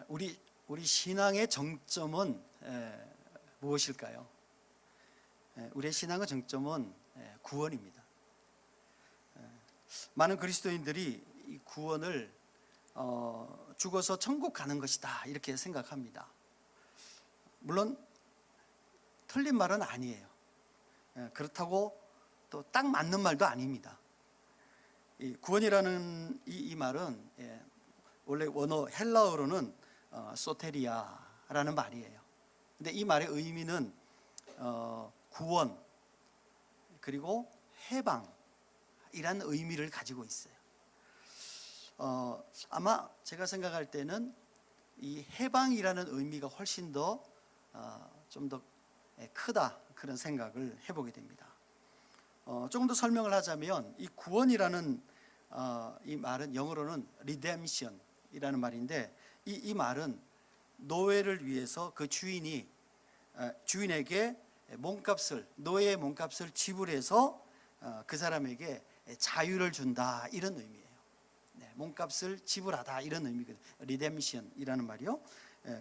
우리 신앙의 정점은 무엇일까요? 우리의 신앙의 정점은 구원입니다. 많은 그리스도인들이 이 구원을 죽어서 천국 가는 것이다 이렇게 생각합니다. 물론 틀린 말은 아니에요. 그렇다고 또 딱 맞는 말도 아닙니다. 이 구원이라는 이 말은 원래 원어 헬라어로는 소테리아라는 말이에요. 근데 이 말의 의미는 구원 그리고 해방이라는 의미를 가지고 있어요. 아마 제가 생각할 때는 이 해방이라는 의미가 훨씬 더 좀 더 크다 그런 생각을 해보게 됩니다. 조금 더 설명을 하자면 이 구원이라는 이 말은 영어로는 redemption이라는 말인데 이 말은 노예를 위해서 그 주인에게 노예의 몸값을 지불해서 그 사람에게 자유를 준다 이런 의미예요. 몸값을 지불하다 이런 의미거든요. redemption이라는 말이요.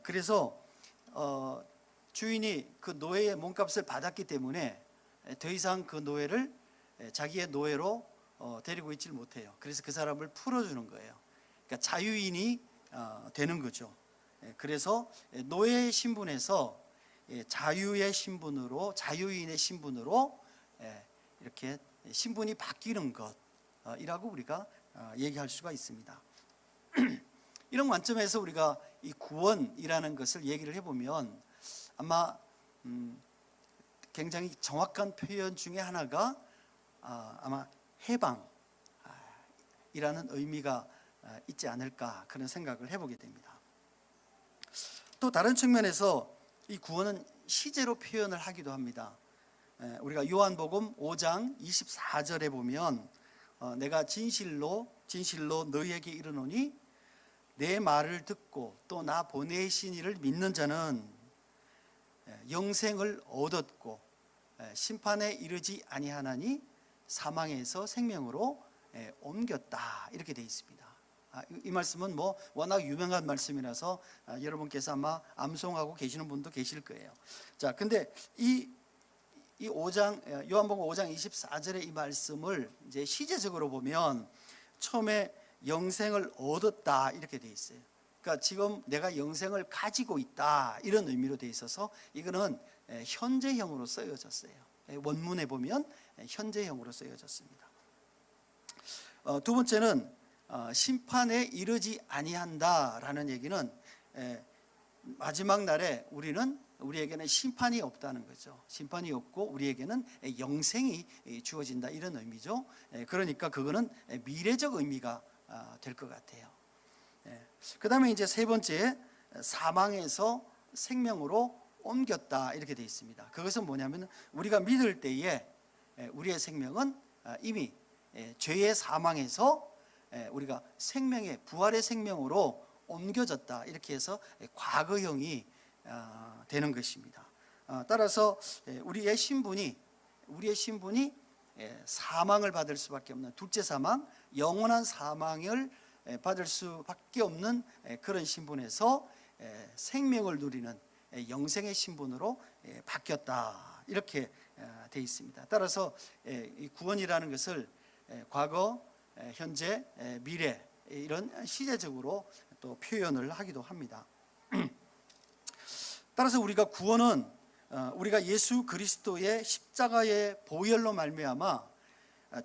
그래서 주인이 그 노예의 몸값을 받았기 때문에 더 이상 그 노예를 자기의 노예로 데리고 있질 못해요. 그래서 그 사람을 풀어주는 거예요. 그러니까 자유인이 되는 거죠. 그래서 노예의 신분에서 자유인의 신분으로 이렇게 신분이 바뀌는 것이라고 우리가 얘기할 수가 있습니다. 이런 관점에서 우리가 이 구원이라는 것을 얘기를 해보면 아마 굉장히 정확한 표현 중에 하나가 아마 해방이라는 의미가 있지 않을까 그런 생각을 해보게 됩니다. 또 다른 측면에서 이 구원은 시제로 표현을 하기도 합니다. 우리가 요한복음 5장 24절에 보면 내가 진실로 너희에게 이르노니 내 말을 듣고 또 나 보내신 이를 믿는 자는 영생을 얻었고 심판에 이르지 아니하나니 사망에서 생명으로 옮겼다 이렇게 되어 있습니다. 이 말씀은 워낙 유명한 말씀이라서 여러분께서 아마 암송하고 계시는 분도 계실 거예요. 자, 근데 이 요한복음 5장 24절의 이 말씀을 이제 시제적으로 보면 처음에 영생을 얻었다 이렇게 되어 있어요. 그러니까 지금 내가 영생을 가지고 있다 이런 의미로 되어 있어서 이거는 현재형으로 쓰여졌어요. 원문에 보면 현재형으로 쓰여졌습니다. 두 번째는 심판에 이르지 아니한다라는 얘기는 마지막 날에 우리에게는 심판이 없다는 거죠. 심판이 없고 우리에게는 영생이 주어진다 이런 의미죠. 그러니까 그거는 미래적 의미가 될 것 같아요. 그 다음에 이제 세 번째, 사망에서 생명으로 옮겼다 이렇게 되어 있습니다. 그것은 뭐냐면 우리가 믿을 때에 우리의 생명은 이미 죄의 사망에서 우리가 부활의 생명으로 옮겨졌다 이렇게 해서 과거형이 되는 것입니다. 따라서 우리의 신분이 사망을 받을 수밖에 없는 둘째 사망, 영원한 사망을 받을 수밖에 없는 그런 신분에서 생명을 누리는 영생의 신분으로 바뀌었다 이렇게 되어 있습니다. 따라서 이 구원이라는 것을 과거, 현재, 미래 이런 시제적으로 또 표현을 하기도 합니다. 따라서 우리가 구원은 우리가 예수 그리스도의 십자가의 보혈로 말미암아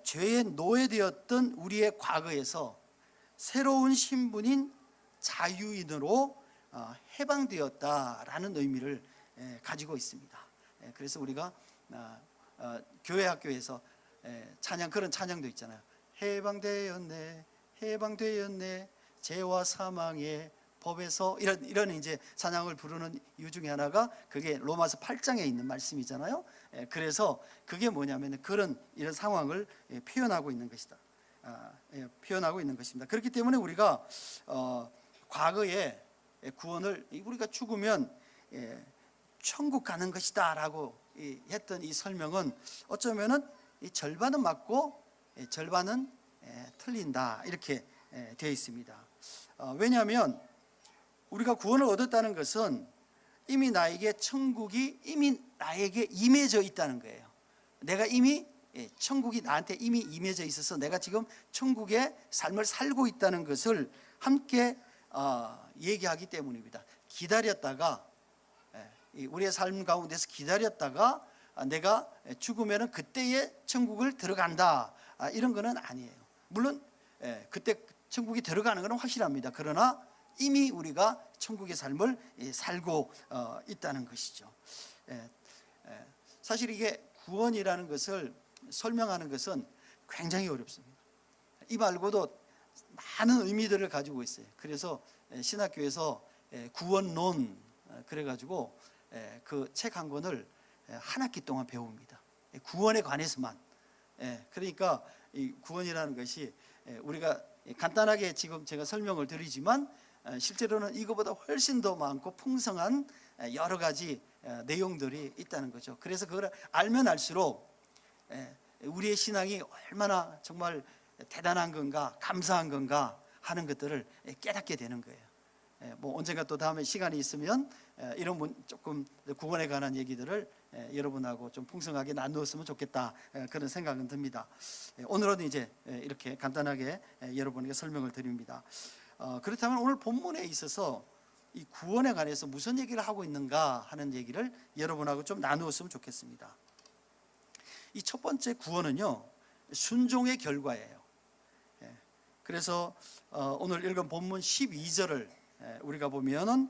죄의 노예되었던 우리의 과거에서 새로운 신분인 자유인으로 해방되었다라는 의미를 가지고 있습니다. 그래서 우리가 교회 학교에서 그런 찬양도 있잖아요. 해방되었네 죄와 사망의 법에서 이런 이제 찬양을 부르는 이유 중에 하나가 그게 로마서 8장에 있는 말씀이잖아요. 그래서 그게 뭐냐면 이런 상황을 표현하고 있는 것이다. 표현하고 있는 것입니다. 그렇기 때문에 우리가 과거에 구원을 우리가 죽으면 천국 가는 것이다라고 했던 이 설명은 어쩌면은 절반은 맞고 절반은 틀린다 이렇게 되어 있습니다. 왜냐하면 우리가 구원을 얻었다는 것은 이미 나에게 천국이 이미 나에게 임해져 있다는 거예요. 내가 이미 천국이 나한테 이미 임해져 있어서 내가 지금 천국의 삶을 살고 있다는 것을 함께 얘기하기 때문입니다. 기다렸다가 우리의 삶 가운데서 기다렸다가 내가 죽으면 그때의 천국을 들어간다, 이런 거는 아니에요. 물론 그때 천국이 들어가는 것은 확실합니다. 그러나 이미 우리가 천국의 삶을 살고 있다는 것이죠. 사실 이게 구원이라는 것을 설명하는 것은 굉장히 어렵습니다. 이 말고도 많은 의미들을 가지고 있어요. 그래서 신학교에서 구원론 그래가지고 그 책 한 권을 한 학기 동안 배웁니다. 구원에 관해서만. 그러니까 이 구원이라는 것이 우리가 간단하게 지금 제가 설명을 드리지만 실제로는 이거보다 훨씬 더 많고 풍성한 여러 가지 내용들이 있다는 거죠. 그래서 그걸 알면 알수록 우리의 신앙이 얼마나 정말 대단한 건가, 감사한 건가 하는 것들을 깨닫게 되는 거예요. 뭐 언젠가 또 다음에 시간이 있으면 이런 조금 구원에 관한 얘기들을 여러분하고 좀 풍성하게 나누었으면 좋겠다, 그런 생각은 듭니다. 오늘은 이제 이렇게 간단하게 여러분에게 설명을 드립니다. 그렇다면 오늘 본문에 있어서 이 구원에 관해서 무슨 얘기를 하고 있는가 하는 얘기를 여러분하고 좀 나누었으면 좋겠습니다. 이 첫 번째 구원은요, 순종의 결과예요. 그래서 오늘 읽은 본문 12절을 우리가 보면은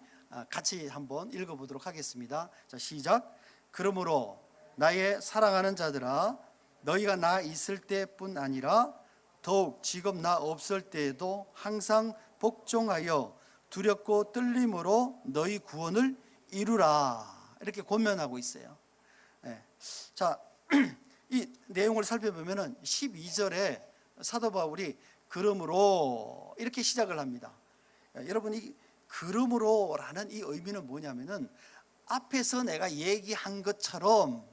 같이 한번 읽어보도록 하겠습니다. 자, 시작. 그러므로 나의 사랑하는 자들아, 너희가 나 있을 때뿐 아니라 더욱 지금 나 없을 때에도 항상 복종하여 두렵고 떨림으로 너희 구원을 이루라, 이렇게 권면하고 있어요. 자, 이 내용을 살펴보면은 12절에 사도 바울이 그러므로 이렇게 시작을 합니다. 여러분, 이 그러므로라는 이 의미는 뭐냐면은 앞에서 내가 얘기한 것처럼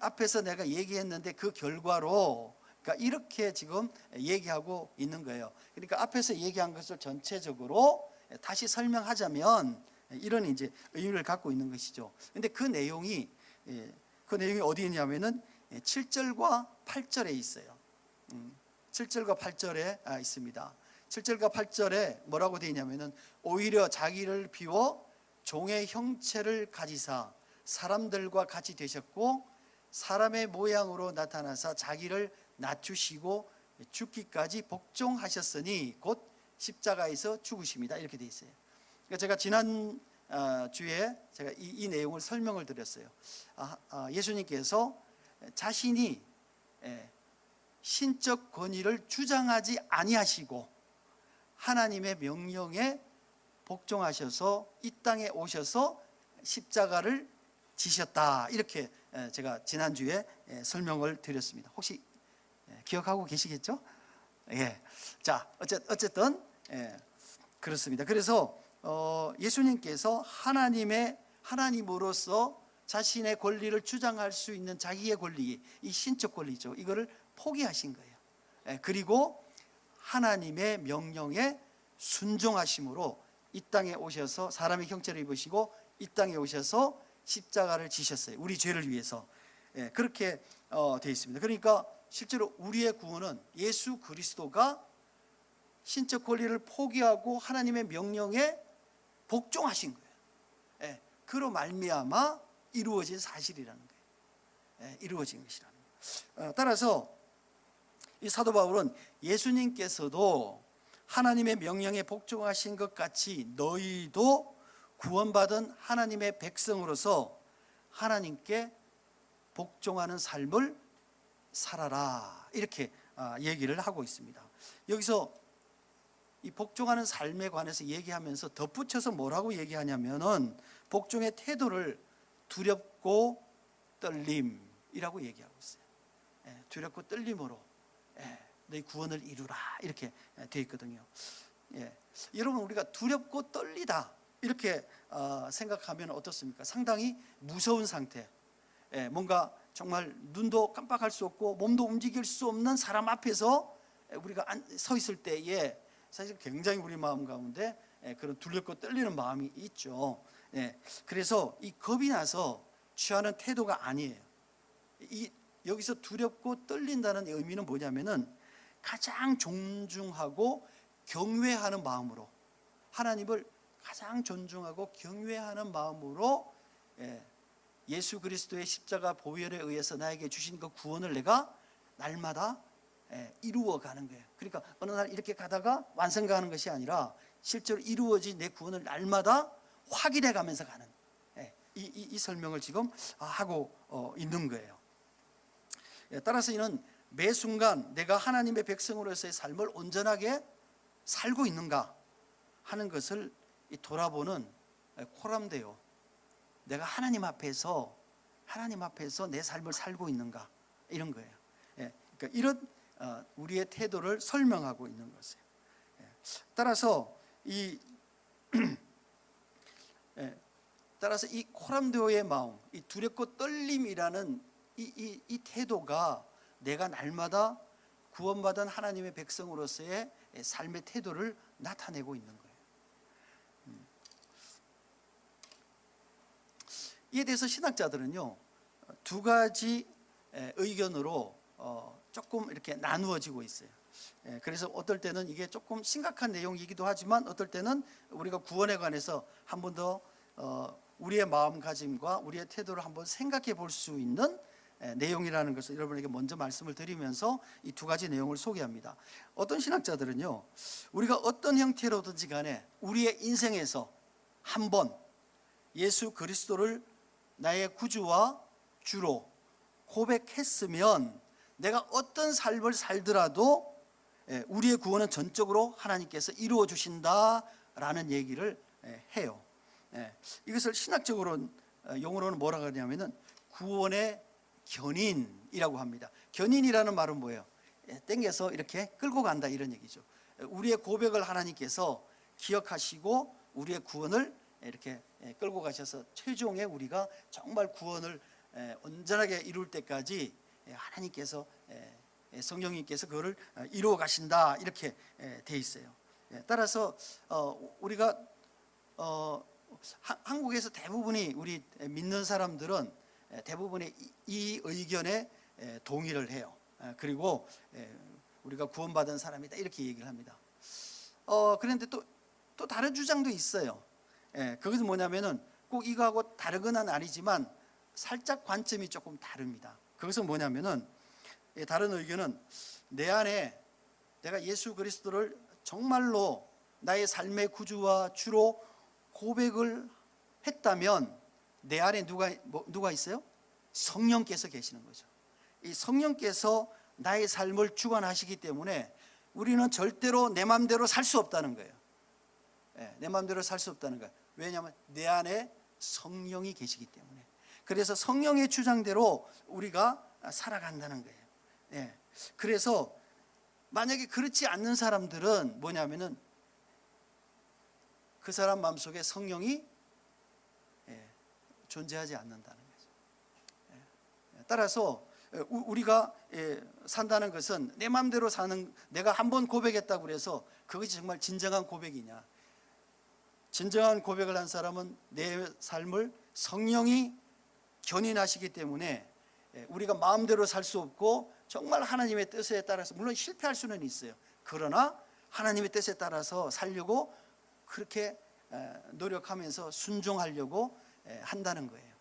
앞에서 내가 얘기했는데 그 결과로, 그러니까 이렇게 지금 얘기하고 있는 거예요. 그러니까 앞에서 얘기한 것을 전체적으로 다시 설명하자면 이런 이제 의미를 갖고 있는 것이죠. 근데 그 내용이 어디 있냐면은 7절과 8절에 있어요. 7절과 8절에 있습니다. 7절과 8절에 뭐라고 되어 있냐면은 오히려 자기를 비워 종의 형체를 가지사 사람들과 같이 되셨고 사람의 모양으로 나타나사 자기를 낮추시고 죽기까지 복종하셨으니 곧 십자가에서 죽으십니다, 이렇게 되어 있어요. 그러니까 제가 지난 주에 제가 이 내용을 설명을 드렸어요. 예수님께서 자신이 신적 권위를 주장하지 아니하시고 하나님의 명령에 복종하셔서 이 땅에 오셔서 십자가를 지셨다, 이렇게 제가 지난주에 설명을 드렸습니다. 혹시 기억하고 계시겠죠? 예. 자, 어쨌든 그렇습니다. 그래서 예수님께서 하나님으로서 자신의 권리를 주장할 수 있는 자기의 권리, 이 신적 권리죠, 이거를 포기하신 거예요. 그리고 하나님의 명령에 순종하심으로 이 땅에 오셔서 사람의 형체를 입으시고 이 땅에 오셔서 십자가를 지셨어요. 우리 죄를 위해서. 그렇게 되어 있습니다. 그러니까 실제로 우리의 구원은 예수 그리스도가 신적 권리를 포기하고 하나님의 명령에 복종하신 거예요. 그로 말미암아 이루어진 사실이라는 거예요. 이루어진 것이라는 거예요. 따라서 이 사도 바울은 예수님께서도 하나님의 명령에 복종하신 것 같이 너희도 구원받은 하나님의 백성으로서 하나님께 복종하는 삶을 살아라, 이렇게 얘기를 하고 있습니다. 여기서 이 복종하는 삶에 관해서 얘기하면서 덧붙여서 뭐라고 얘기하냐면은 복종의 태도를 두렵고 떨림이라고 얘기하고 있어요. 두렵고 떨림으로 너희 구원을 이루라, 이렇게 되어 있거든요. 여러분, 우리가 두렵고 떨리다 이렇게 생각하면 어떻습니까? 상당히 무서운 상태, 뭔가 정말 눈도 깜빡할 수 없고 몸도 움직일 수 없는 사람 앞에서 우리가 서 있을 때에 사실 굉장히 우리 마음 가운데 그런 두렵고 떨리는 마음이 있죠. 그래서 이 겁이 나서 취하는 태도가 아니에요. 여기서 두렵고 떨린다는 의미는 뭐냐면은 가장 존중하고 경외하는 마음으로, 하나님을 가장 존중하고 경외하는 마음으로 예수 그리스도의 십자가 보혈에 의해서 나에게 주신 그 구원을 내가 날마다 이루어가는 거예요. 그러니까 어느 날 이렇게 가다가 완성가는 것이 아니라 실제로 이루어진 내 구원을 날마다 확인해 가면서 가는 이 설명을 지금 하고 있는 거예요. 따라서 이는 매 순간 내가 하나님의 백성으로서의 삶을 온전하게 살고 있는가 하는 것을 돌아보는 코람데요. 내가 하나님 앞에서 내 삶을 살고 있는가, 이런 거예요. 그러니까 이런 우리의 태도를 설명하고 있는 것이에요. 따라서 이 코람데오의 마음, 이 두렵고 떨림이라는 이 태도가 내가 날마다 구원받은 하나님의 백성으로서의 삶의 태도를 나타내고 있는 거예요. 이에 대해서 신학자들은요, 두 가지 의견으로 조금 이렇게 나누어지고 있어요. 그래서 어떨 때는 이게 조금 심각한 내용이기도 하지만 어떨 때는 우리가 구원에 관해서 한 번 더 우리의 마음가짐과 우리의 태도를 한번 생각해 볼 수 있는 내용이라는 것을 여러분에게 먼저 말씀을 드리면서 이 두 가지 내용을 소개합니다. 어떤 신학자들은요, 우리가 어떤 형태로든지 간에 우리의 인생에서 한 번 예수 그리스도를 나의 구주와 주로 고백했으면 내가 어떤 삶을 살더라도 우리의 구원은 전적으로 하나님께서 이루어 주신다라는 얘기를 해요. 이것을 신학적으로 용어로는 뭐라 그러냐면은 구원의 견인이라고 합니다. 견인이라는 말은 뭐예요? 땡겨서 이렇게 끌고 간다, 이런 얘기죠. 우리의 고백을 하나님께서 기억하시고 우리의 구원을 이렇게 끌고 가셔서 최종에 우리가 정말 구원을 온전하게 이룰 때까지 하나님께서, 성령님께서 그거를 이루어 가신다, 이렇게 돼 있어요. 따라서 우리가 한국에서 대부분이, 우리 믿는 사람들은 대부분의 이 의견에 동의를 해요. 그리고 우리가 구원받은 사람이다, 이렇게 얘기를 합니다. 그런데 또 다른 주장도 있어요. 그것은 뭐냐면은 꼭 이거하고 다르거나 아니지만 살짝 관점이 조금 다릅니다. 그것은 뭐냐면은, 다른 의견은 내 안에 내가 예수 그리스도를 정말로 나의 삶의 구주와 주로 고백을 했다면 내 안에 누가 있어요? 성령께서 계시는 거죠. 이 성령께서 나의 삶을 주관하시기 때문에 우리는 절대로 내 마음대로 살 수 없다는 거예요. 내 마음대로 살 수 없다는 거예요. 왜냐하면 내 안에 성령이 계시기 때문에. 그래서 성령의 주장대로 우리가 살아간다는 거예요. 그래서 만약에 그렇지 않는 사람들은 뭐냐면은 그 사람 마음속에 성령이 존재하지 않는다는 거죠. 따라서 우리가 산다는 것은 내 마음대로 사는, 내가 한번 고백했다고 해서 그것이 정말 진정한 고백이냐? 진정한 고백을 한 사람은 내 삶을 성령이 견인하시기 때문에 우리가 마음대로 살 수 없고 정말 하나님의 뜻에 따라서, 물론 실패할 수는 있어요. 그러나 하나님의 뜻에 따라서 살려고 그렇게 노력하면서 순종하려고 한다는 거예요.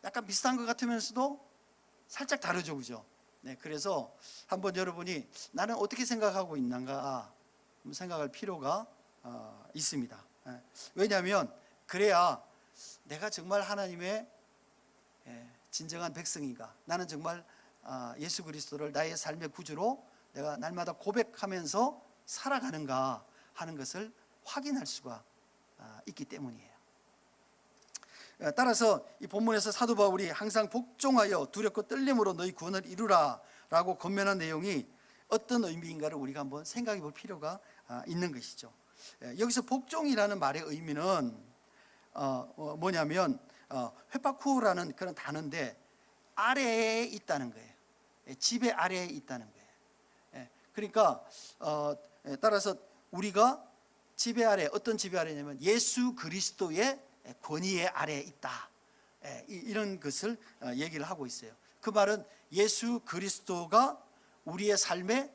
약간 비슷한 것 같으면서도 살짝 다르죠, 그죠? 그래서 한번 여러분이 나는 어떻게 생각하고 있는가 생각할 필요가 있습니다. 왜냐하면 그래야 내가 정말 하나님의 진정한 백성인가, 나는 정말 예수 그리스도를 나의 삶의 구주로 내가 날마다 고백하면서 살아가는가 하는 것을 확인할 수가 있기 때문이에요. 따라서 이 본문에서 사도 바울이 항상 복종하여 두렵고 떨림으로 너희 구원을 이루라 라고 권면한 내용이 어떤 의미인가를 우리가 한번 생각해 볼 필요가 있는 것이죠. 여기서 복종이라는 말의 의미는 뭐냐면 회파쿠라는 그런 단어인데 아래에 있다는 거예요. 지배 아래에 있다는 거예요. 그러니까 따라서 우리가 지배 아래, 어떤 지배 아래냐면 예수 그리스도의 권위의 아래에 있다. 이런 것을 얘기를 하고 있어요. 그 말은 예수 그리스도가 우리의 삶의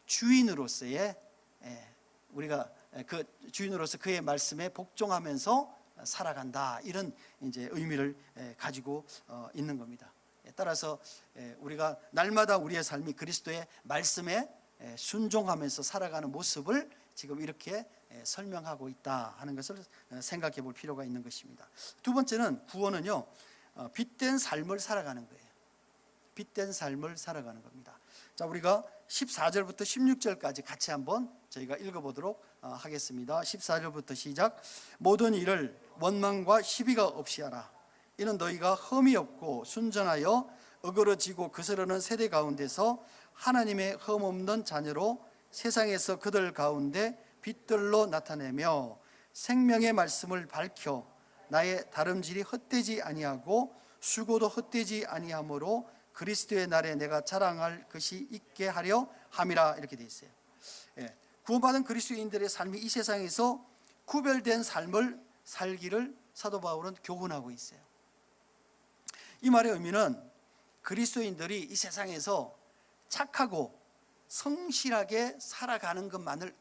주인으로서의, 우리가 그 주인으로서 그의 말씀에 복종하면서 살아간다, 이런 이제 의미를 가지고 있는 겁니다. 따라서 우리가 날마다 우리의 삶이 그리스도의 말씀에 순종하면서 살아가는 모습을 지금 이렇게 설명하고 있다 하는 것을 생각해 볼 필요가 있는 것입니다. 두 번째는 구원은요, 빛된 삶을 살아가는 거예요. 빛된 삶을 살아가는 겁니다. 자, 우리가 14절부터 16절까지 같이 한번 저희가 읽어보도록 하겠습니다. 14절부터 시작. 모든 일을 원망과 시비가 없이 하라. 이는 너희가 흠이 없고 순전하여 어그러지고 그스르는 세대 가운데서 하나님의 흠 없는 자녀로 세상에서 그들 가운데 빛들로 나타내며 생명의 말씀을 밝혀 나의 다름질이 헛되지 아니하고 수고도 헛되지 아니하므로 그리스도의 날에 내가 자랑할 것이 있게 하려 함이라, 이렇게 되어 있어요. 구원받은 그리스도인들의 삶이 이 세상에서 구별된 삶을 살기를 사도 바울은 교훈하고 있어요. 이 말의 의미는 그리스도인들이 이 세상에서 착하고 성실하게 살아가는 것만을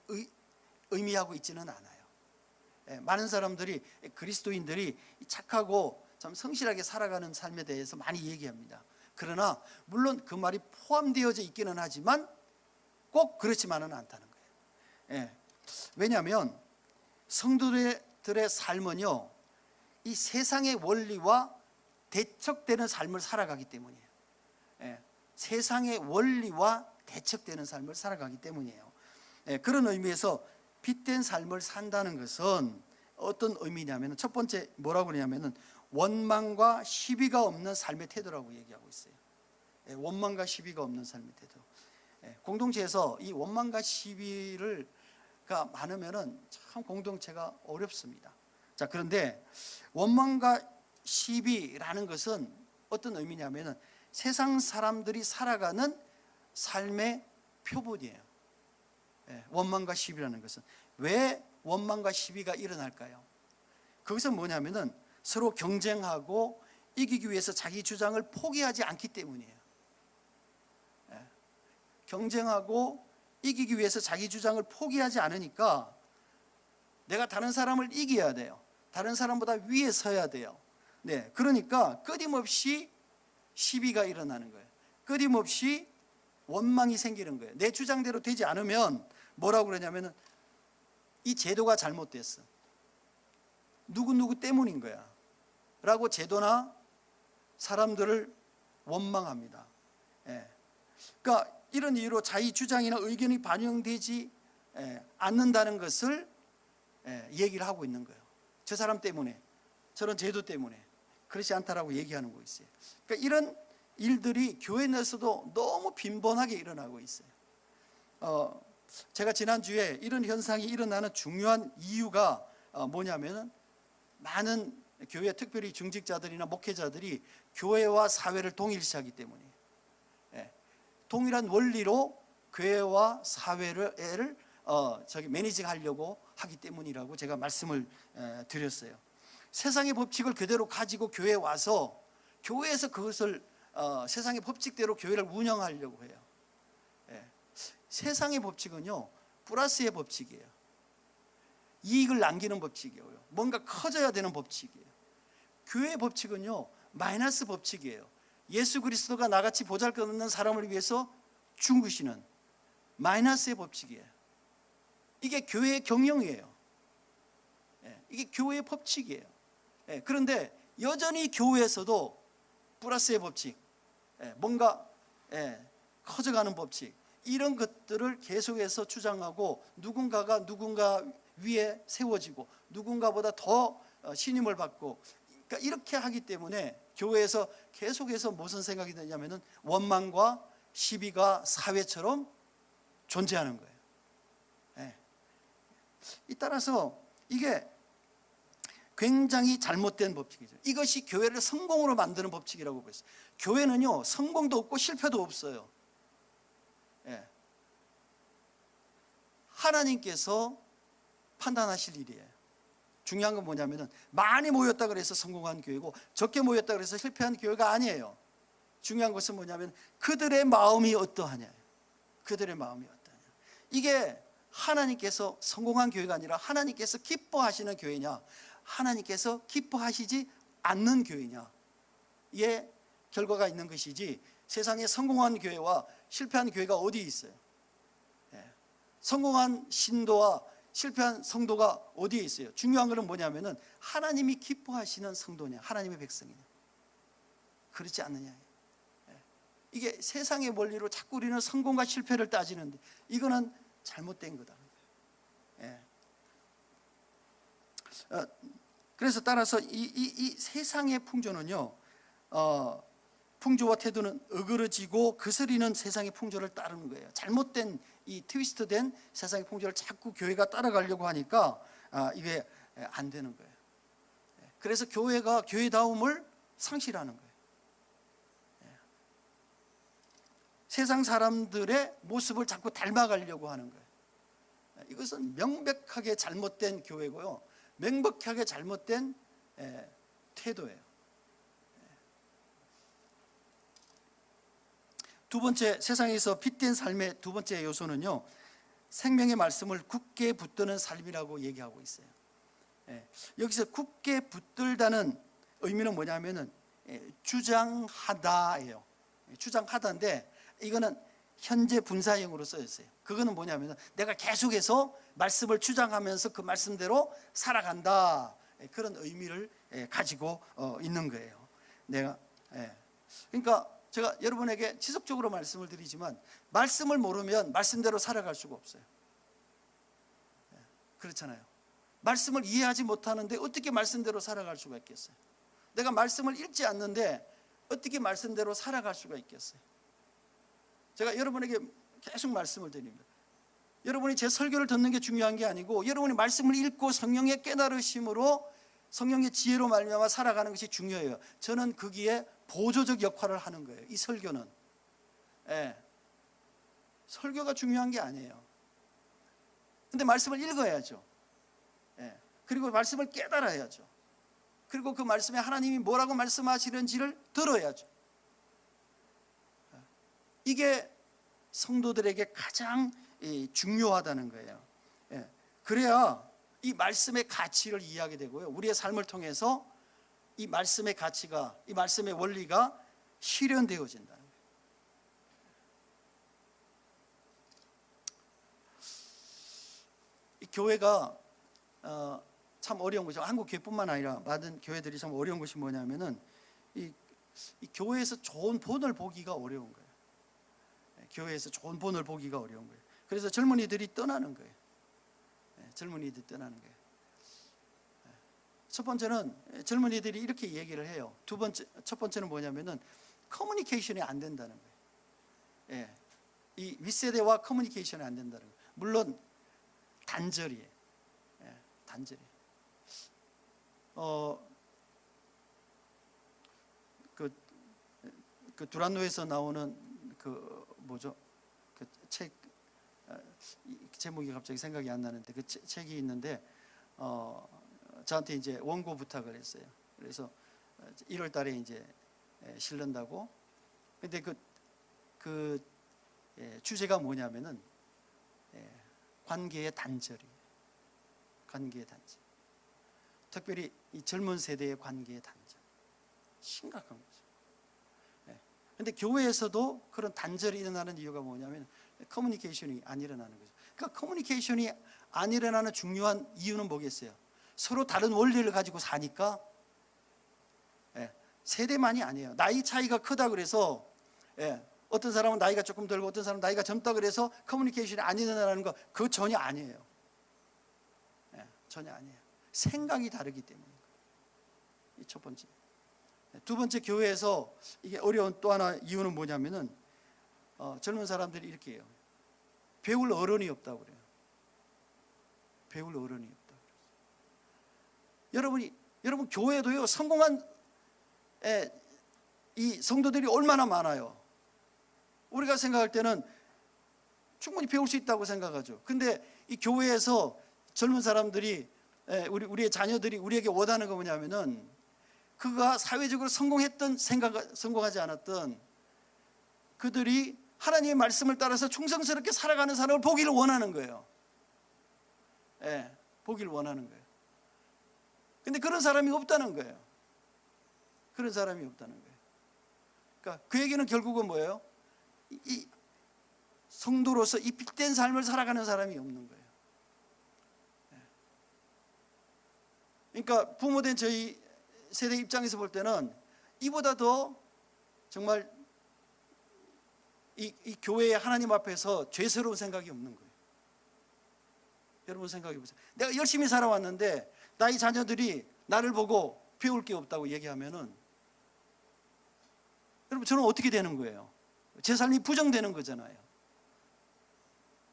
의미하고 있지는 않아요. 많은 사람들이, 그리스도인들이 착하고 참 성실하게 살아가는 삶에 대해서 많이 얘기합니다. 그러나 물론 그 말이 포함되어져 있기는 하지만 꼭 그렇지만은 않다는 거예요. 왜냐하면 성도들의 삶은요, 이 세상의 원리와 대척되는 삶을 살아가기 때문이에요. 세상의 원리와 대척되는 삶을 살아가기 때문이에요. 그런 의미에서 빛된 삶을 산다는 것은 어떤 의미냐면, 첫 번째 뭐라고 그러냐면은 원망과 시비가 없는 삶의 태도라고 얘기하고 있어요. 원망과 시비가 없는 삶의 태도. 공동체에서 이 원망과 시비가 많으면은 참 공동체가 어렵습니다. 자, 그런데 원망과 시비라는 것은 어떤 의미냐면은 세상 사람들이 살아가는 삶의 표본이에요. 원망과 시비라는 것은 왜 원망과 시비가 일어날까요? 그것은 뭐냐면은 서로 경쟁하고 이기기 위해서 자기 주장을 포기하지 않기 때문이에요. 경쟁하고 이기기 위해서 자기 주장을 포기하지 않으니까 내가 다른 사람을 이겨야 돼요. 다른 사람보다 위에 서야 돼요. 그러니까 끊임없이 시비가 일어나는 거예요. 끊임없이 원망이 생기는 거예요. 내 주장대로 되지 않으면 뭐라고 그러냐면은 이 제도가 잘못됐어. 누구 때문인 거야 라고 제도나 사람들을 원망합니다. 그러니까 이런 이유로 자기 주장이나 의견이 반영되지 않는다는 것을 얘기를 하고 있는 거예요. 저 사람 때문에, 저런 제도 때문에 그렇지 않다라고 얘기하는 거 있어요. 그러니까 이런 일들이 교회 내에서도 너무 빈번하게 일어나고 있어요. 제가 지난주에 이런 현상이 일어나는 중요한 이유가 뭐냐면은 많은 교회, 특별히 중직자들이나 목회자들이 교회와 사회를 동일시하기 때문이에요. 동일한 원리로 교회와 사회를 매니징하려고 하기 때문이라고 제가 말씀을 드렸어요. 세상의 법칙을 그대로 가지고 교회에 와서 교회에서 그것을 세상의 법칙대로 교회를 운영하려고 해요. 세상의 법칙은요, 플러스의 법칙이에요. 이익을 남기는 법칙이에요. 뭔가 커져야 되는 법칙이에요. 교회의 법칙은요, 마이너스 법칙이에요. 예수 그리스도가 나같이 보잘것없는 사람을 위해서 죽으시는 마이너스의 법칙이에요. 이게 교회의 경영이에요. 이게 교회의 법칙이에요. 그런데 여전히 교회에서도 플러스의 법칙, 뭔가 커져가는 법칙, 이런 것들을 계속해서 주장하고 누군가가 누군가 위에 세워지고 누군가보다 더 신임을 받고, 그러니까 이렇게 하기 때문에 교회에서 계속해서 무슨 생각이 드냐면은 원망과 시비가 사회처럼 존재하는 거예요. 따라서 이게 굉장히 잘못된 법칙이죠. 이것이 교회를 성공으로 만드는 법칙이라고 보였어요. 교회는요, 성공도 없고 실패도 없어요. 하나님께서 판단하실 일이에요. 중요한 건 뭐냐면은 많이 모였다 그래서 성공한 교회고 적게 모였다 그래서 실패한 교회가 아니에요. 중요한 것은 뭐냐면 그들의 마음이 어떠하냐. 그들의 마음이 어떠하냐. 이게 하나님께서 성공한 교회가 아니라 하나님께서 기뻐하시는 교회냐, 하나님께서 기뻐하시지 않는 교회냐, 의 결과가 있는 것이지, 세상에 성공한 교회와 실패한 교회가 어디 있어요? 성공한 신도와 실패한 성도가 어디에 있어요? 중요한 것은 뭐냐면은 하나님이 기뻐하시는 성도냐, 하나님의 백성이냐, 그렇지 않느냐. 이게 세상의 원리로 자꾸 우리는 성공과 실패를 따지는데 이거는 잘못된 거다. 그래서 따라서 이 세상의 풍조는요, 풍조와 태도는 어그러지고 거스리는 세상의 풍조를 따르는 거예요. 잘못된 이 트위스트된 세상의 풍조를 자꾸 교회가 따라가려고 하니까 이게 안 되는 거예요. 그래서 교회가 교회다움을 상실하는 거예요. 세상 사람들의 모습을 자꾸 닮아가려고 하는 거예요. 이것은 명백하게 잘못된 교회고요, 명백하게 잘못된 태도예요. 두 번째, 세상에서 핏된 삶의 두 번째 요소는요, 생명의 말씀을 굳게 붙드는 삶이라고 얘기하고 있어요. 여기서 굳게 붙들다는 의미는 뭐냐면은 주장하다예요. 주장하다인데 이거는 현재 분사형으로 써졌어요. 그거는 뭐냐면 내가 계속해서 말씀을 주장하면서 그 말씀대로 살아간다, 그런 의미를 가지고 있는 거예요. 내가 그러니까 제가 여러분에게 지속적으로 말씀을 드리지만 말씀을 모르면 말씀대로 살아갈 수가 없어요. 그렇잖아요. 말씀을 이해하지 못하는데 어떻게 말씀대로 살아갈 수가 있겠어요? 내가 말씀을 읽지 않는데 어떻게 말씀대로 살아갈 수가 있겠어요? 제가 여러분에게 계속 말씀을 드립니다. 여러분이 제 설교를 듣는 게 중요한 게 아니고 여러분이 말씀을 읽고 성령의 깨달으심으로 성령의 지혜로 말미암아 살아가는 것이 중요해요. 저는 거기에 보조적 역할을 하는 거예요. 이 설교는 설교가 중요한 게 아니에요. 근데 말씀을 읽어야죠. 그리고 말씀을 깨달아야죠. 그리고 그 말씀에 하나님이 뭐라고 말씀하시는지를 들어야죠. 이게 성도들에게 가장 중요하다는 거예요. 그래야 이 말씀의 가치를 이해하게 되고요, 우리의 삶을 통해서 이 말씀의 가치가, 이 말씀의 원리가 실현되어진다는 거예요. 이 교회가 참 어려운 것이죠. 한국 교회뿐만 아니라 많은 교회들이 참 어려운 것이 뭐냐면은 이 교회에서 좋은 본을 보기가 어려운 거예요. 교회에서 좋은 본을 보기가 어려운 거예요. 그래서 젊은이들이 떠나는 거예요. 젊은이들이 떠나는 거예요. 첫 번째는 젊은이들이 이렇게 얘기를 해요. 첫 번째는 뭐냐면은 커뮤니케이션이 안 된다는 거예요. 이 윗세대와 커뮤니케이션이 안 된다는 거예요. 물론 단절이에요. 단절이. 그 두란노에서 나오는 그 뭐죠? 그 책 제목이 갑자기 생각이 안 나는데 그 책이 있는데 저한테 이제 원고 부탁을 했어요. 그래서 1월 달에 이제 실른다고. 근데 그 주제가 뭐냐면은 관계의 단절이에요. 관계의 단절. 특별히 이 젊은 세대의 관계의 단절. 심각한 거죠. 그런데 교회에서도 그런 단절이 일어나는 이유가 뭐냐면 커뮤니케이션이 안 일어나는 거죠. 그러니까 커뮤니케이션이 안 일어나는 중요한 이유는 뭐겠어요? 서로 다른 원리를 가지고 사니까. 세대만이 아니에요. 나이 차이가 크다 그래서 어떤 사람은 나이가 조금 들고 어떤 사람은 나이가 젊다 그래서 커뮤니케이션이 안 일어나는 거, 그거 전혀 아니에요. 전혀 아니에요. 생각이 다르기 때문에. 이 첫 번째. 두 번째, 교회에서 이게 어려운 또 하나 이유는 뭐냐면은 젊은 사람들이 이렇게 해요. 배울 어른이 없다고 그래요. 배울 어른이 없다. 여러분 교회도요, 성공한 이 성도들이 얼마나 많아요. 우리가 생각할 때는 충분히 배울 수 있다고 생각하죠. 근데 이 교회에서 젊은 사람들이 우리의 자녀들이 우리에게 원하는 거 뭐냐면은 그가 사회적으로 성공하지 않았던 그들이 하나님의 말씀을 따라서 충성스럽게 살아가는 사람을 보기를 원하는 거예요. 보기를 원하는 거예요. 근데 그런 사람이 없다는 거예요. 그런 사람이 없다는 거예요. 그러니까 그 얘기는 결국은 뭐예요? 이 성도로서 이 빛된 삶을 살아가는 사람이 없는 거예요. 그러니까 부모된 저희 세대 입장에서 볼 때는 이보다 더 정말 이 교회의 하나님 앞에서 죄스러운 생각이 없는 거예요. 여러분 생각해 보세요. 내가 열심히 살아왔는데 나의 자녀들이 나를 보고 배울 게 없다고 얘기하면은 여러분 저는 어떻게 되는 거예요? 제 삶이 부정되는 거잖아요.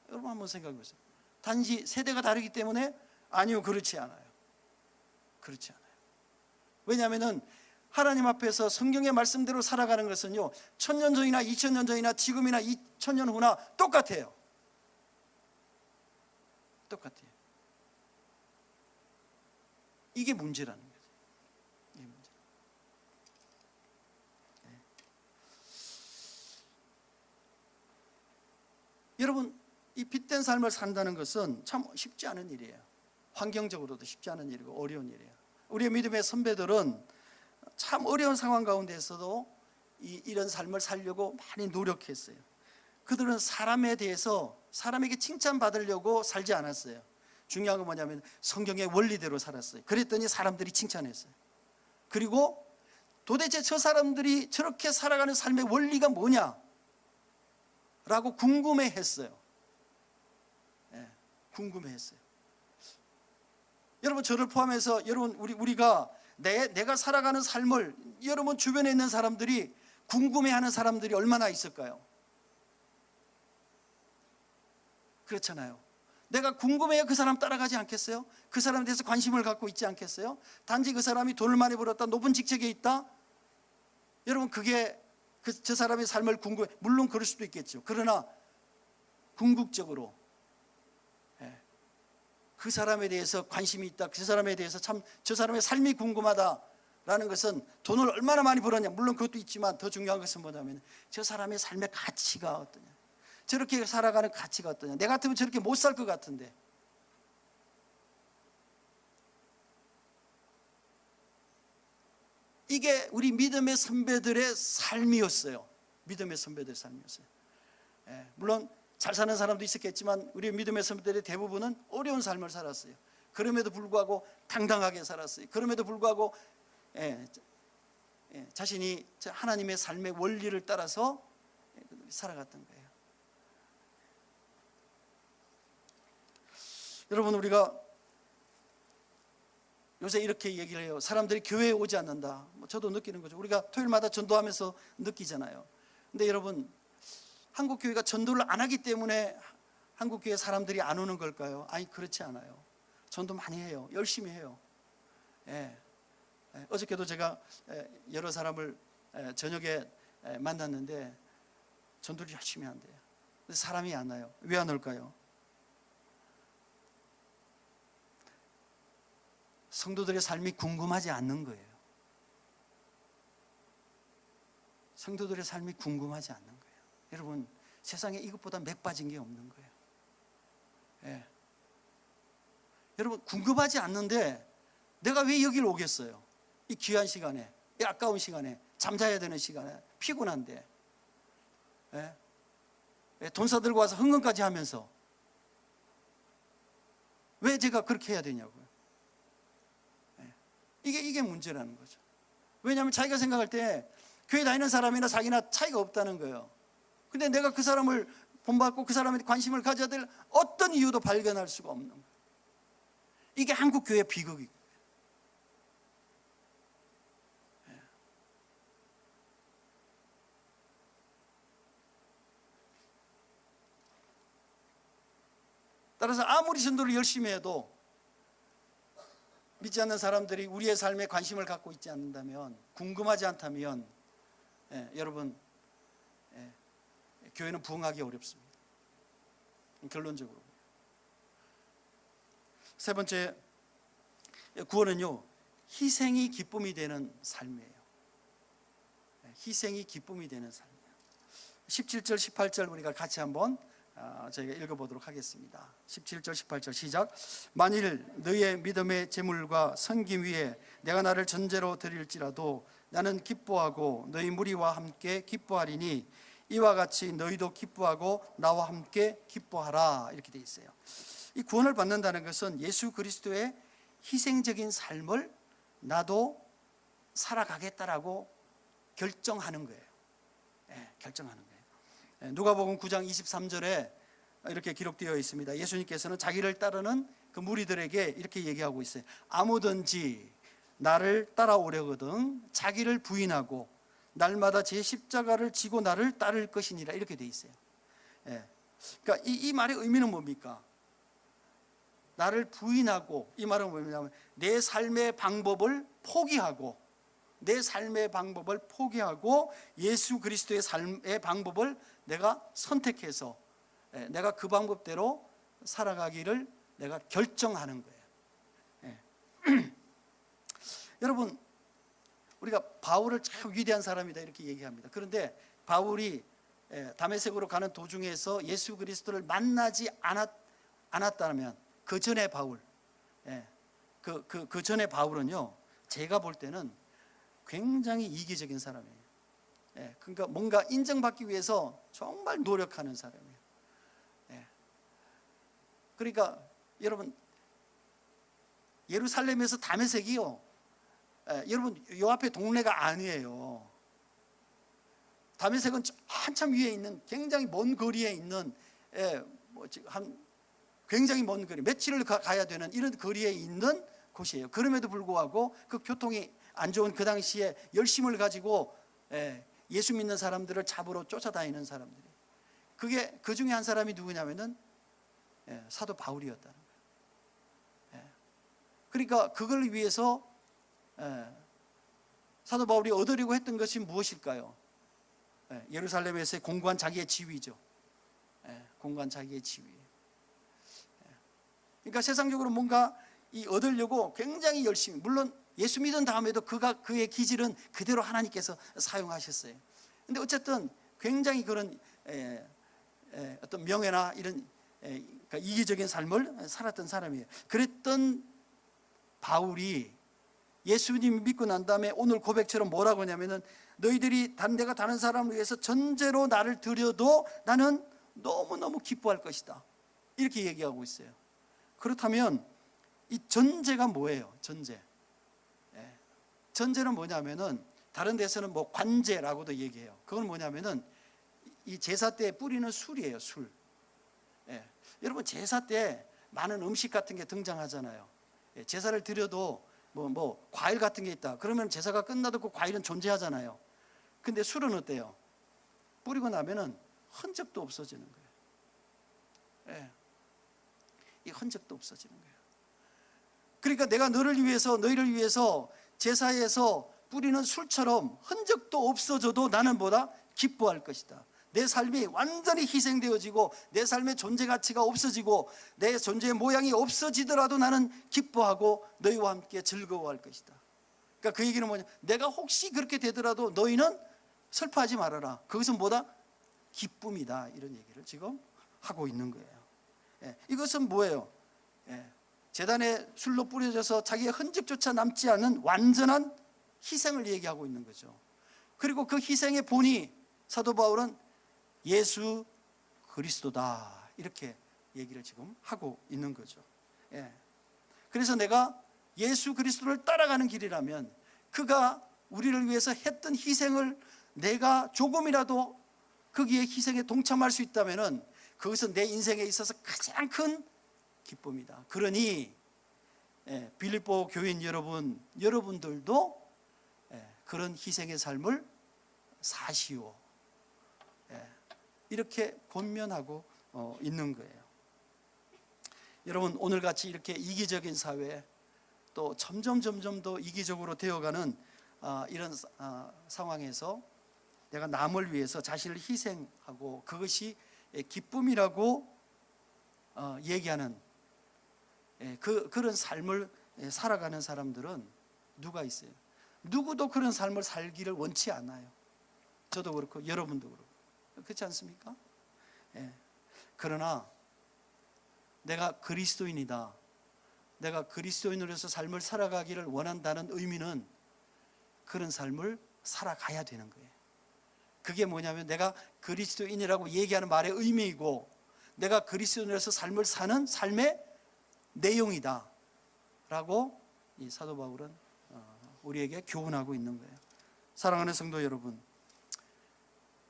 여러분 한번 생각해 보세요. 단지 세대가 다르기 때문에 아니요, 그렇지 않아요. 그렇지 않아요. 왜냐하면은 하나님 앞에서 성경의 말씀대로 살아가는 것은요 1000년 전이나 2000년 전이나 지금이나 2000년 후나 똑같아요. 똑같아요. 이게 문제라는 거죠. 이게 문제. 여러분 이 빛된 삶을 산다는 것은 참 쉽지 않은 일이에요. 환경적으로도 쉽지 않은 일이고 어려운 일이에요. 우리의 믿음의 선배들은 참 어려운 상황 가운데서도 이런 삶을 살려고 많이 노력했어요. 그들은 사람에 대해서 사람에게 칭찬받으려고 살지 않았어요. 중요한 건 뭐냐면 성경의 원리대로 살았어요. 그랬더니 사람들이 칭찬했어요. 그리고 도대체 저 사람들이 저렇게 살아가는 삶의 원리가 뭐냐? 라고 궁금해했어요. 궁금해했어요. 여러분 저를 포함해서 여러분 우리가 내가 살아가는 삶을 여러분 주변에 있는 사람들이 궁금해하는 사람들이 얼마나 있을까요? 그렇잖아요. 내가 궁금해야 그 사람 따라가지 않겠어요? 그 사람에 대해서 관심을 갖고 있지 않겠어요? 단지 그 사람이 돈을 많이 벌었다, 높은 직책에 있다, 여러분 그게 저 사람의 삶을 궁금해. 물론 그럴 수도 있겠죠. 그러나 궁극적으로 그 사람에 대해서 관심이 있다, 그 사람에 대해서 참 저 사람의 삶이 궁금하다라는 것은 돈을 얼마나 많이 벌었냐, 물론 그것도 있지만 더 중요한 것은 뭐냐면 저 사람의 삶의 가치가 어떠냐, 저렇게 살아가는 가치가 어떠냐. 내 같으면 저렇게 못 살 것 같은데. 이게 우리 믿음의 선배들의 삶이었어요. 믿음의 선배들의 삶이었어요. 물론 잘 사는 사람도 있었겠지만 우리 믿음의 선배들의 대부분은 어려운 삶을 살았어요. 그럼에도 불구하고 당당하게 살았어요. 그럼에도 불구하고 자신이 하나님의 삶의 원리를 따라서 살아갔던 거예요. 여러분 우리가 요새 이렇게 얘기를 해요. 사람들이 교회에 오지 않는다. 저도 느끼는 거죠. 우리가 토요일마다 전도하면서 느끼잖아요. 근데 여러분 한국 교회가 전도를 안 하기 때문에 한국 교회 사람들이 안 오는 걸까요? 아니 그렇지 않아요. 전도 많이 해요. 열심히 해요. 어저께도 제가 여러 사람을 저녁에 만났는데 전도를 열심히 한대요. 근데 사람이 안 와요. 왜 안 올까요? 성도들의 삶이 궁금하지 않는 거예요. 성도들의 삶이 궁금하지 않는 거예요. 여러분 세상에 이것보다 맥 빠진 게 없는 거예요. 여러분 궁금하지 않는데 내가 왜 여기를 오겠어요? 이 귀한 시간에, 이 아까운 시간에, 잠자야 되는 시간에, 피곤한데 돈사 들고 와서 헌금까지 하면서 왜 제가 그렇게 해야 되냐고요. 이게 문제라는 거죠. 왜냐하면 자기가 생각할 때 교회 다니는 사람이나 자기나 차이가 없다는 거예요. 근데 내가 그 사람을 본받고 그 사람에 관심을 가져야 될 어떤 이유도 발견할 수가 없는 거예요. 이게 한국 교회의 비극이고. 따라서 아무리 전도를 열심히 해도 믿지 않는 사람들이 우리의 삶에 관심을 갖고 있지 않는다면, 궁금하지 않다면 여러분 교회는 부흥하기 어렵습니다. 결론적으로. 세 번째 구원은요, 희생이 기쁨이 되는 삶이에요. 희생이 기쁨이 되는 삶이에요. 17절 18절 우리가 같이 한번 저희가 읽어보도록 하겠습니다. 17절 18절 시작. 만일 너희의 믿음의 제물과 섬김 위에 내가 나를 전제로 드릴지라도 나는 기뻐하고 너희 무리와 함께 기뻐하리니 이와 같이 너희도 기뻐하고 나와 함께 기뻐하라. 이렇게 돼 있어요. 이 구원을 받는다는 것은 예수 그리스도의 희생적인 삶을 나도 살아가겠다라고 결정하는 거예요. 결정하는 거예요. 누가복음 9장 23절에 이렇게 기록되어 있습니다. 예수님께서는 자기를 따르는 그 무리들에게 이렇게 얘기하고 있어요. 아무든지 나를 따라오려거든 자기를 부인하고 날마다 제 십자가를 지고 나를 따를 것이니라. 이렇게 돼 있어요. 그러니까 이 말의 의미는 뭡니까? 나를 부인하고, 이 말은 뭐냐면 내 삶의 방법을 포기하고, 내 삶의 방법을 포기하고 예수 그리스도의 삶의 방법을 내가 선택해서 내가 그 방법대로 살아가기를 내가 결정하는 거예요. 여러분, 우리가 바울을 참 위대한 사람이다 이렇게 얘기합니다. 그런데 바울이 다메섹으로 가는 도중에서 예수 그리스도를 만나지 않았다면 그 전에 바울, 그 전에 바울은요, 제가 볼 때는 굉장히 이기적인 사람이에요. 그러니까 뭔가 인정받기 위해서 정말 노력하는 사람이에요. 그러니까 여러분, 예루살렘에서 다메섹이요, 여러분 요 앞에 동네가 아니에요. 다메섹은 한참 위에 있는 굉장히 먼 거리에 있는 한 굉장히 먼 거리, 며칠을 가야 되는 이런 거리에 있는 곳이에요. 그럼에도 불구하고 그 교통이 안 좋은 그 당시에 열심을 가지고 예수 믿는 사람들을 잡으러 쫓아다니는 사람들이, 그게 그 중에 한 사람이 누구냐면은 사도 바울이었다는 거예요. 그러니까 그걸 위해서 사도 바울이 얻으려고 했던 것이 무엇일까요? 예루살렘에서의 공고한 자기의 지위죠. 공고한 자기의 지위. 그러니까 세상적으로 뭔가 얻으려고 굉장히 열심히, 물론 예수 믿은 다음에도 그의 기질은 그대로 하나님께서 사용하셨어요. 근데 어쨌든 굉장히 그런 어떤 명예나 이런 그러니까 이기적인 삶을 살았던 사람이에요. 그랬던 바울이 예수님 믿고 난 다음에 오늘 고백처럼 뭐라고 하냐면은 너희들이 내가 다른 사람을 위해서 전제로 나를 드려도 나는 너무너무 기뻐할 것이다. 이렇게 얘기하고 있어요. 그렇다면 이 전제가 뭐예요? 전제. 전제는 뭐냐면은 다른 데서는 뭐 관제라고도 얘기해요. 그건 뭐냐면은 이 제사 때 뿌리는 술이에요, 술. 여러분, 제사 때 많은 음식 같은 게 등장하잖아요. 제사를 드려도 뭐 과일 같은 게 있다. 그러면 제사가 끝나도 그 과일은 존재하잖아요. 근데 술은 어때요? 뿌리고 나면은 흔적도 없어지는 거예요. 이 흔적도 없어지는 거예요. 그러니까 내가 너희를 위해서 제사에서 뿌리는 술처럼 흔적도 없어져도 나는 뭐다? 기뻐할 것이다. 내 삶이 완전히 희생되어지고 내 삶의 존재 가치가 없어지고 내 존재의 모양이 없어지더라도 나는 기뻐하고 너희와 함께 즐거워할 것이다. 그러니까 그 얘기는 뭐냐? 내가 혹시 그렇게 되더라도 너희는 슬퍼하지 말아라. 그것은 뭐다? 기쁨이다. 이런 얘기를 지금 하고 있는 거예요. 이것은 뭐예요? 제단에 술로 뿌려져서 자기의 흔적조차 남지 않은 완전한 희생을 얘기하고 있는 거죠. 그리고 그 희생의 본이 사도 바울은 예수 그리스도다. 이렇게 얘기를 지금 하고 있는 거죠. 그래서 내가 예수 그리스도를 따라가는 길이라면 그가 우리를 위해서 했던 희생을 내가 조금이라도 거기에 희생에 동참할 수 있다면 그것은 내 인생에 있어서 가장 큰 기쁨이다. 그러니 빌립보 교인 여러분들도 그런 희생의 삶을 사시오. 이렇게 권면하고 있는 거예요. 여러분, 오늘같이 이렇게 이기적인 사회, 또 점점 더 이기적으로 되어가는 이런 상황에서 내가 남을 위해서 자신을 희생하고 그것이 기쁨이라고 얘기하는 그런 삶을 살아가는 사람들은 누가 있어요? 누구도 그런 삶을 살기를 원치 않아요. 저도 그렇고 여러분도 그렇고 그렇지 않습니까? 그러나 내가 그리스도인이다, 내가 그리스도인으로서 삶을 살아가기를 원한다는 의미는 그런 삶을 살아가야 되는 거예요. 그게 뭐냐면 내가 그리스도인이라고 얘기하는 말의 의미이고 내가 그리스도인으로서 삶을 사는 삶의 내용이다 라고 이 사도 바울은 우리에게 교훈하고 있는 거예요. 사랑하는 성도 여러분,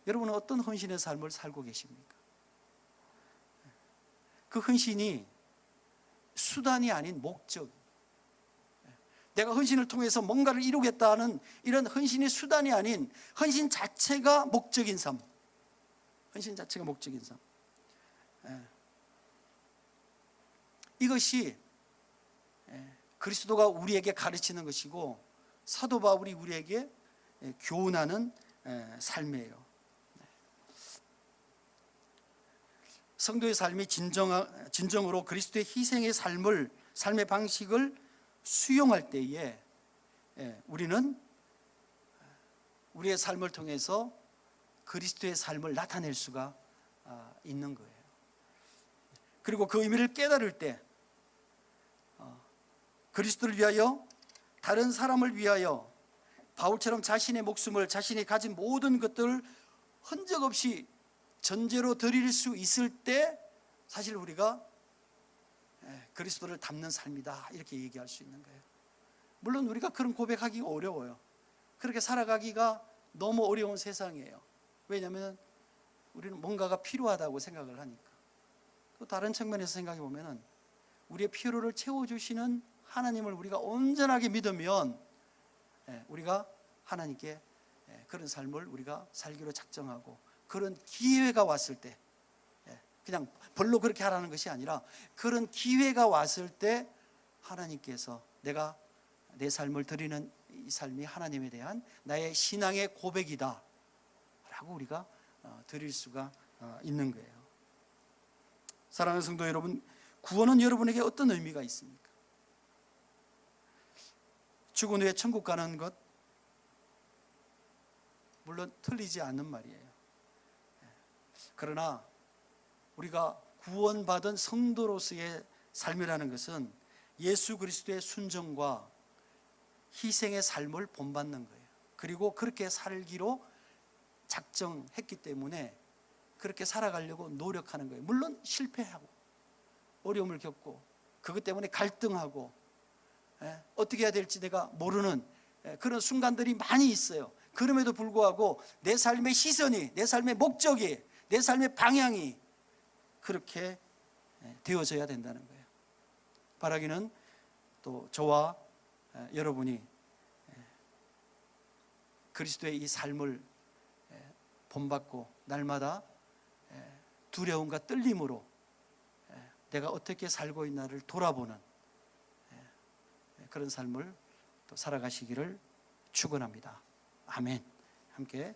여러분은 어떤 헌신의 삶을 살고 계십니까? 그 헌신이 수단이 아닌 목적, 내가 헌신을 통해서 뭔가를 이루겠다는 이런 헌신이 수단이 아닌 헌신 자체가 목적인 삶, 헌신 자체가 목적인 삶, 이것이 그리스도가 우리에게 가르치는 것이고 사도 바울이 우리에게 교훈하는 삶이에요. 성도의 삶이 진정으로 그리스도의 희생의 삶의 방식을 수용할 때에 우리는 우리의 삶을 통해서 그리스도의 삶을 나타낼 수가 있는 거예요. 그리고 그 의미를 깨달을 때 그리스도를 위하여, 다른 사람을 위하여 바울처럼 자신의 목숨을, 자신이 가진 모든 것들을 흔적 없이 전제로 드릴 수 있을 때 사실 우리가 그리스도를 닮는 삶이다 이렇게 얘기할 수 있는 거예요. 물론 우리가 그런 고백하기가 어려워요. 그렇게 살아가기가 너무 어려운 세상이에요. 왜냐하면 우리는 뭔가가 필요하다고 생각을 하니까. 또 다른 측면에서 생각해 보면 우리의 필요를 채워주시는 하나님을 우리가 온전하게 믿으면 우리가 하나님께 그런 삶을 우리가 살기로 작정하고, 그런 기회가 왔을 때 그냥 별로 그렇게 하라는 것이 아니라 그런 기회가 왔을 때 하나님께서 내가 내 삶을 드리는 이 삶이 하나님에 대한 나의 신앙의 고백이다 라고 우리가 드릴 수가 있는 거예요. 사랑하는 성도 여러분, 구원은 여러분에게 어떤 의미가 있습니까? 죽은 후에 천국 가는 것, 물론 틀리지 않는 말이에요. 그러나 우리가 구원받은 성도로서의 삶이라는 것은 예수 그리스도의 순종과 희생의 삶을 본받는 거예요. 그리고 그렇게 살기로 작정했기 때문에 그렇게 살아가려고 노력하는 거예요. 물론 실패하고 어려움을 겪고 그것 때문에 갈등하고 어떻게 해야 될지 내가 모르는 그런 순간들이 많이 있어요. 그럼에도 불구하고 내 삶의 시선이, 내 삶의 목적이, 내 삶의 방향이 그렇게 되어져야 된다는 거예요. 바라기는 또 저와 여러분이 그리스도의 이 삶을 본받고 날마다 두려움과 떨림으로 내가 어떻게 살고 있나를 돌아보는 그런 삶을 또 살아가시기를 축원합니다. 아멘. 함께